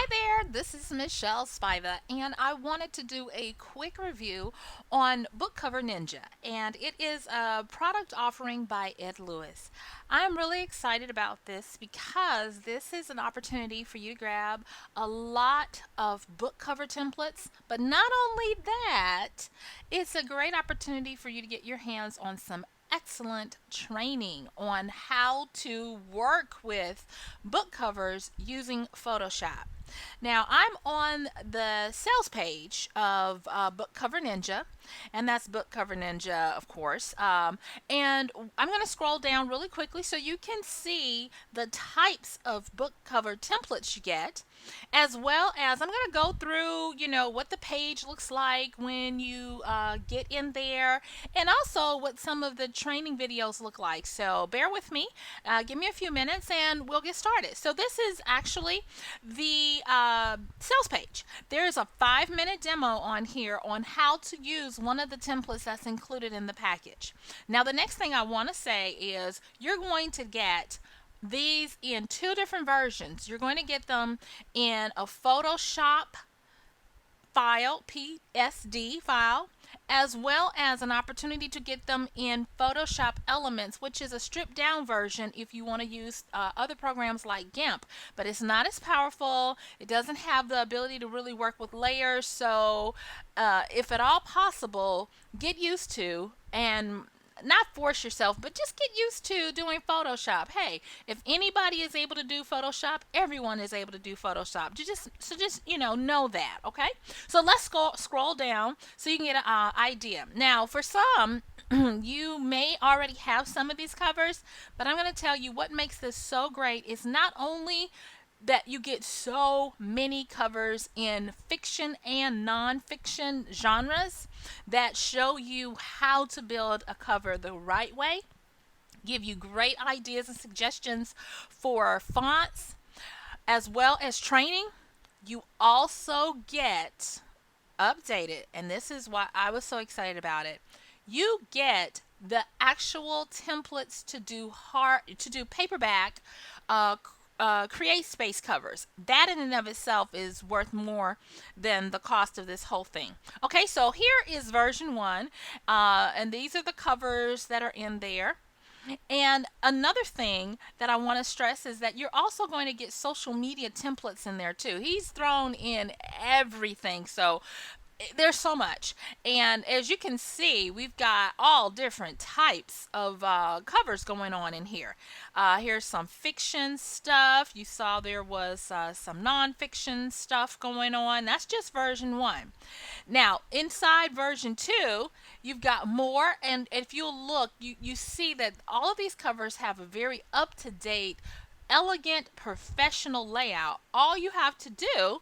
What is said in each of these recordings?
Hi there, this is Michelle Spiva, and I wanted to do a quick review on Book Cover Ninja, and it is a product offering by Ed Lewis. I'm really excited about this because this is an opportunity for you to grab a lot of book cover templates, but not only that, it's a great opportunity for you to get your hands on some excellent training on how to work with book covers using Photoshop. Now, I'm on the sales page of Book Cover Ninja, and that's Book Cover Ninja, of course. And I'm going to scroll down really quickly so you can see the types of book cover templates you get, as well as I'm going to go through, what the page looks like when you get in there, and also what some of the training videos look like. So bear with me, give me a few minutes, and we'll get started. So this is actually the sales page. There is a 5-minute demo on here on how to use one of the templates that's included in the package. Now, the next thing I want to say is you're going to get these in two different versions. You're going to get them in a Photoshop file, PSD file, as well as an opportunity to get them in Photoshop Elements, which is a stripped down version if you want to use other programs like GIMP. But it's not as powerful. It doesn't have the ability to really work with layers. So, if at all possible, get used to and not force yourself, but just get used to doing Photoshop. Hey, if anybody is able to do Photoshop, everyone is able to do Photoshop. Know that, okay? So let's go scroll down so you can get an idea. Now, for some, you may already have some of these covers, but I'm going to tell you what makes this so great is not only that you get so many covers in fiction and nonfiction genres that show you how to build a cover the right way, give you great ideas and suggestions for fonts, as well as training. You also get updated, and this is why I was so excited about it. You get the actual templates to do paperback uh, create space covers. That in and of itself is worth more than the cost of this whole thing. Okay, so here is version one, and these are the covers that are in there. And another thing that I want to stress is that you're also going to get social media templates in there too. He's thrown in everything. So there's so much. And as you can see, we've got all different types of covers going on in here. Here's some fiction stuff. You saw there was some nonfiction stuff going on. That's just version one. Now, inside version two, you've got more. And if you look, you see that all of these covers have a very up to date, elegant, professional layout. All you have to do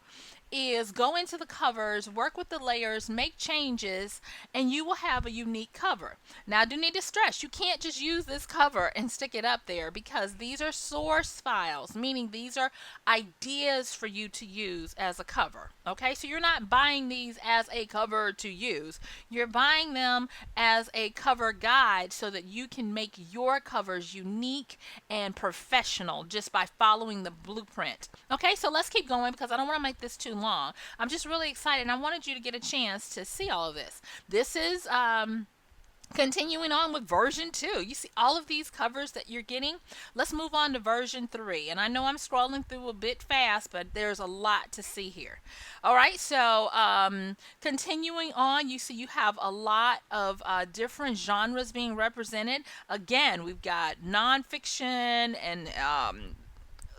is go into the covers, work with the layers, make changes, and you will have a unique cover. Now, I do need to stress you can't just use this cover and stick it up there because these are source files, meaning these are ideas for you to use as a cover. Okay, so you're not buying these as a cover to use, you're buying them as a cover guide so that you can make your covers unique and professional just by following the blueprint. Okay, so let's keep going because I don't want to make this too long. I'm just really excited and I wanted you to get a chance to see all of this. This is continuing on with version 2. You see all of these covers that you're getting. Let's move on to version 3. And I know I'm scrolling through a bit fast, but there's a lot to see here. All right, so continuing on, you see you have a lot of different genres being represented. Again, we've got nonfiction and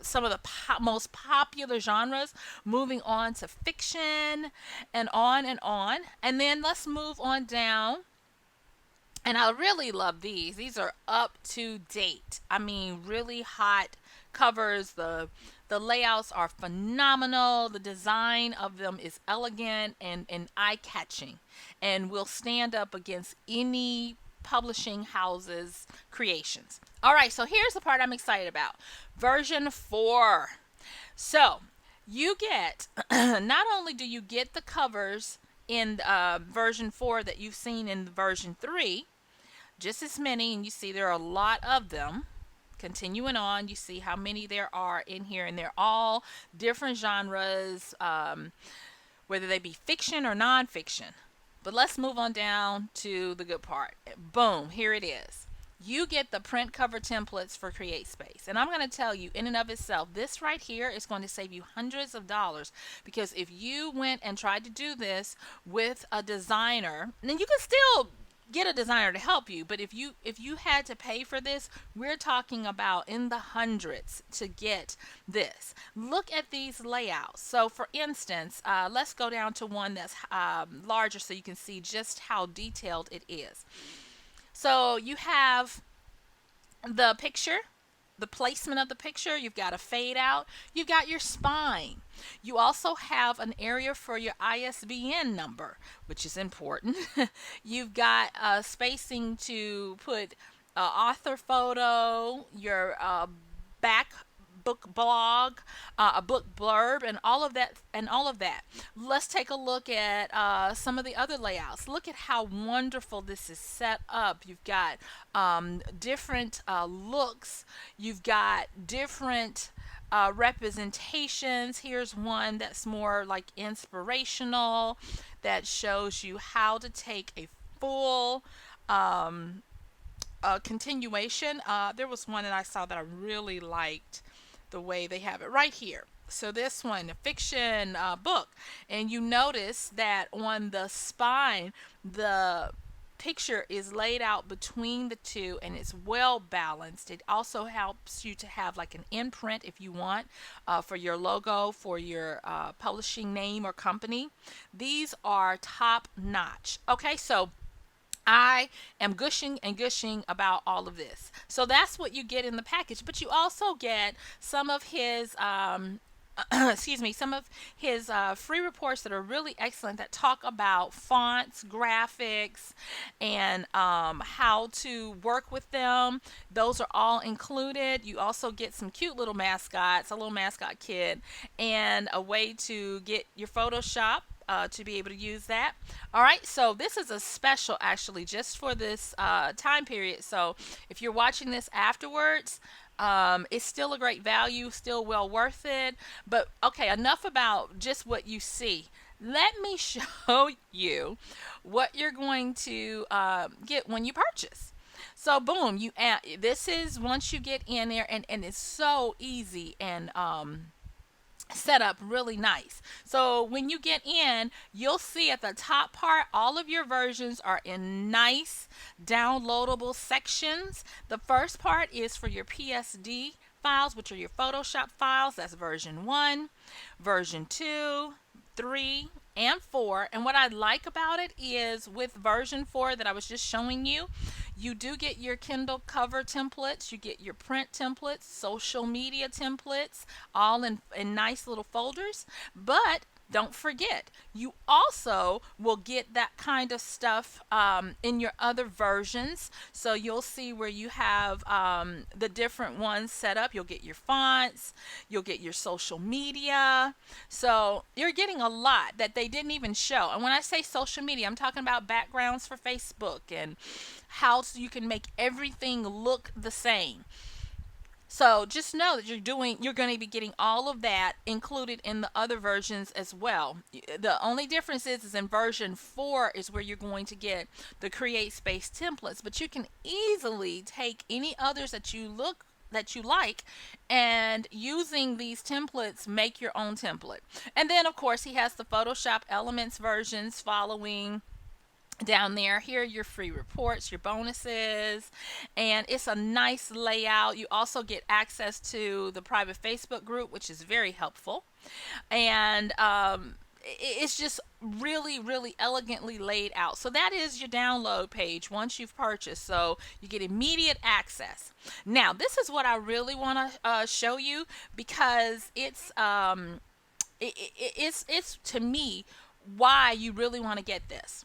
some of the most popular genres, moving on to fiction and on and on. And then let's move on down. And I really love these. These are up to date. I mean, really hot covers. The layouts are phenomenal. The design of them is elegant and eye catching, and will stand up against any publishing houses creations. All right, so here's the part I'm excited about. Version 4. So, you get not only do you get the covers in version 4 that you've seen in version 3, just as many, and you see there are a lot of them. continuing on, you see how many there are in here, and they're all different genres, whether they be fiction or nonfiction. But let's move on down to the good part. Boom, here it is. You get the print cover templates for CreateSpace. And I'm going to tell you, in and of itself, this right here is going to save you hundreds of dollars, because if you went and tried to do this with a designer, then you can still get a designer to help you, but if you had to pay for this, we're talking about in the hundreds to get this. Look at these layouts. So for instance, let's go down to one that's larger so you can see just how detailed it is. So you have the picture, the placement of the picture. You've got a fade out. You've got your spine. You also have an area for your ISBN number, which is important. You've got spacing to put author photo, your back book blog, a book blurb, and all of that. Let's take a look at some of the other layouts. Look at how wonderful this is set up. You've got different looks. You've got different representations. Here's one that's more like inspirational, that shows you how to take a full continuation. There was one that I saw that I really liked the way they have it right here. So this one, a fiction book, and you notice that on the spine, the picture is laid out between the two, and it's well balanced. It also helps you to have like an imprint if you want, for your logo, for your publishing name or company. These are top notch. Okay, so I am gushing and gushing about all of this. So that's what you get in the package. But you also get some of his excuse me, some of his free reports that are really excellent, that talk about fonts, graphics, and how to work with them. Those are all included. You also get some cute little mascots, a little mascot kid, and a way to get your Photoshop to be able to use that. All right, so this is a special actually just for this time period. So if you're watching this afterwards, it's still a great value, still well worth it. But okay, enough about just what you see. Let me show you what you're going to get when you purchase. So boom, you add, this is once you get in there, and it's so easy and set up really nice. So when you get in, you'll see at the top part, all of your versions are in nice downloadable sections. The first part is for your PSD files, which are your Photoshop files. That's version 1, version 2, 3, and 4. And what I like about it is, with version 4 that I was just showing you, you do get your Kindle cover templates, you get your print templates, social media templates, all in nice little folders. But don't forget, you also will get that kind of stuff in your other versions. So you'll see where you have the different ones set up. You'll get your fonts, you'll get your social media. So you're getting a lot that they didn't even show. And when I say social media, I'm talking about backgrounds for Facebook, and how you can make everything look the same. So just know that you're going to be getting all of that included in the other versions as well. The only difference is in version 4 is where you're going to get the CreateSpace templates, but you can easily take any others that you like, and using these templates, make your own template. And then of course he has the Photoshop Elements versions following down there. Here are your free reports, your bonuses, and it's a nice layout. You also get access to the private Facebook group, which is very helpful. And it's just really, really elegantly laid out. So that is your download page once you've purchased. So you get immediate access. Now, this is what I really want to show you, because it's to me why you really want to get this.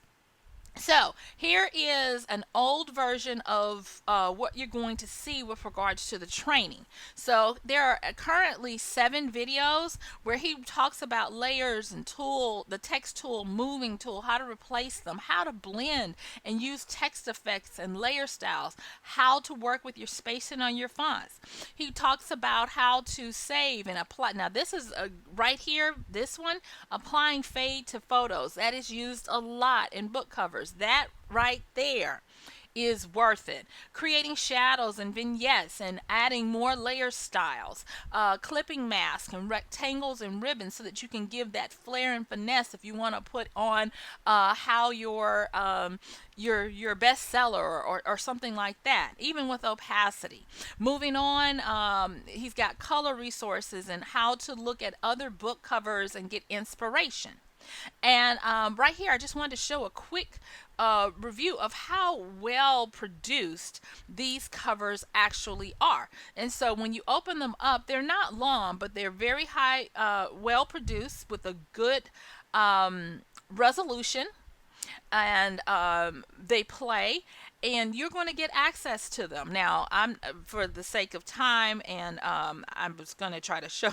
So here is an old version of what you're going to see with regards to the training. So there are currently 7 videos where he talks about layers and tool, the text tool, moving tool, how to replace them, how to blend and use text effects and layer styles, how to work with your spacing on your fonts. He talks about how to save and apply. Now this is right here, this one, applying fade to photos. That is used a lot in book covers. That right there is worth it. Creating shadows and vignettes and adding more layer styles, clipping masks and rectangles and ribbons so that you can give that flair and finesse if you want to put on how your bestseller or something like that, even with opacity. Moving on, he's got color resources and how to look at other book covers and get inspiration. And right here, I just wanted to show a quick review of how well produced these covers actually are. And so when you open them up, they're not long, but they're very high, well produced with a good resolution, and they play, and you're going to get access to them. Now I'm, for the sake of time, and I'm just going to try to show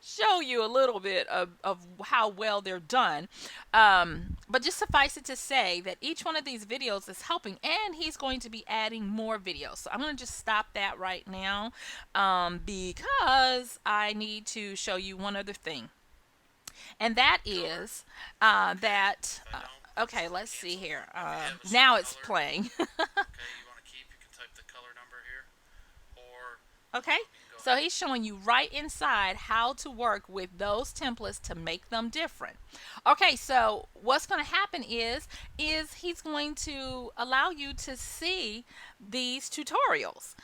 show you a little bit of how well they're done, but just suffice it to say that each one of these videos is helping, and he's going to be adding more videos. So I'm going to just stop that right now, because I need to show you one other thing, and that is that okay, let's see here. Now it's playing. Okay, so he's showing you right inside how to work with those templates to make them different. Okay, so what's going to happen is he's going to allow you to see these tutorials.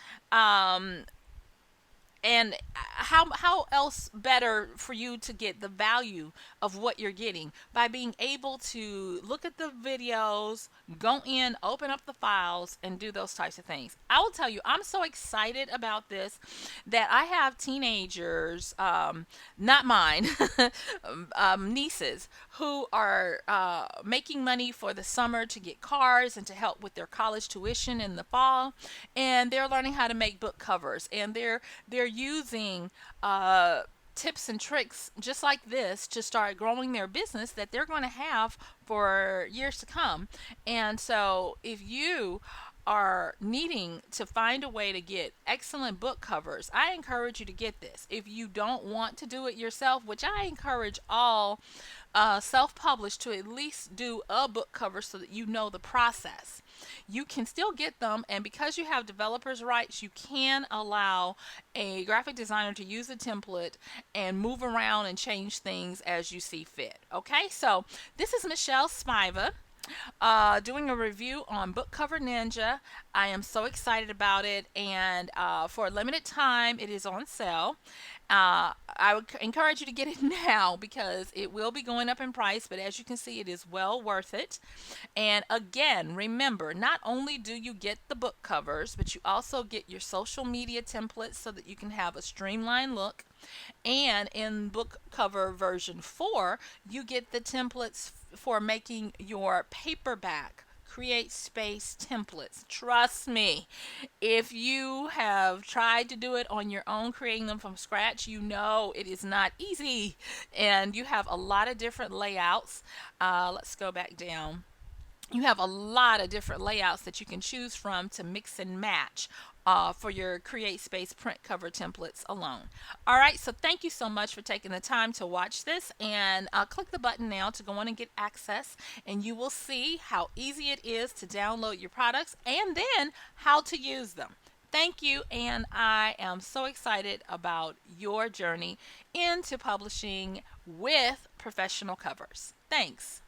And how else better for you to get the value of what you're getting by being able to look at the videos, go in, open up the files, and do those types of things. I will tell you, I'm so excited about this that I have teenagers, not mine, nieces, who are making money for the summer to get cars and to help with their college tuition in the fall, and they're learning how to make book covers, and they're using tips and tricks just like this to start growing their business that they're going to have for years to come. And so if you are needing to find a way to get excellent book covers, I encourage you to get this. If you don't want to do it yourself, which I encourage all self published to at least do a book cover so that you know the process, you can still get them. And because you have developers rights, you can allow a graphic designer to use a template and move around and change things as you see fit. Okay, so this is Michelle Spiva, doing a review on Book Cover Ninja. I am so excited about it, and for a limited time, it is on sale. I would encourage you to get it now because it will be going up in price, but as you can see, it is well worth it. And again, remember, not only do you get the book covers, but you also get your social media templates so that you can have a streamlined look. And in book cover version 4, you get the templates for making your paperback create space templates. Trust me, if you have tried to do it on your own, creating them from scratch, you know it is not easy. And you have a lot of different layouts. Let's go back down. You have a lot of different layouts that you can choose from to mix and match for your Create Space print cover templates alone. All right, so thank you so much for taking the time to watch this, and click the button now to go on and get access, and you will see how easy it is to download your products and then how to use them. Thank you, and I am so excited about your journey into publishing with professional covers. Thanks.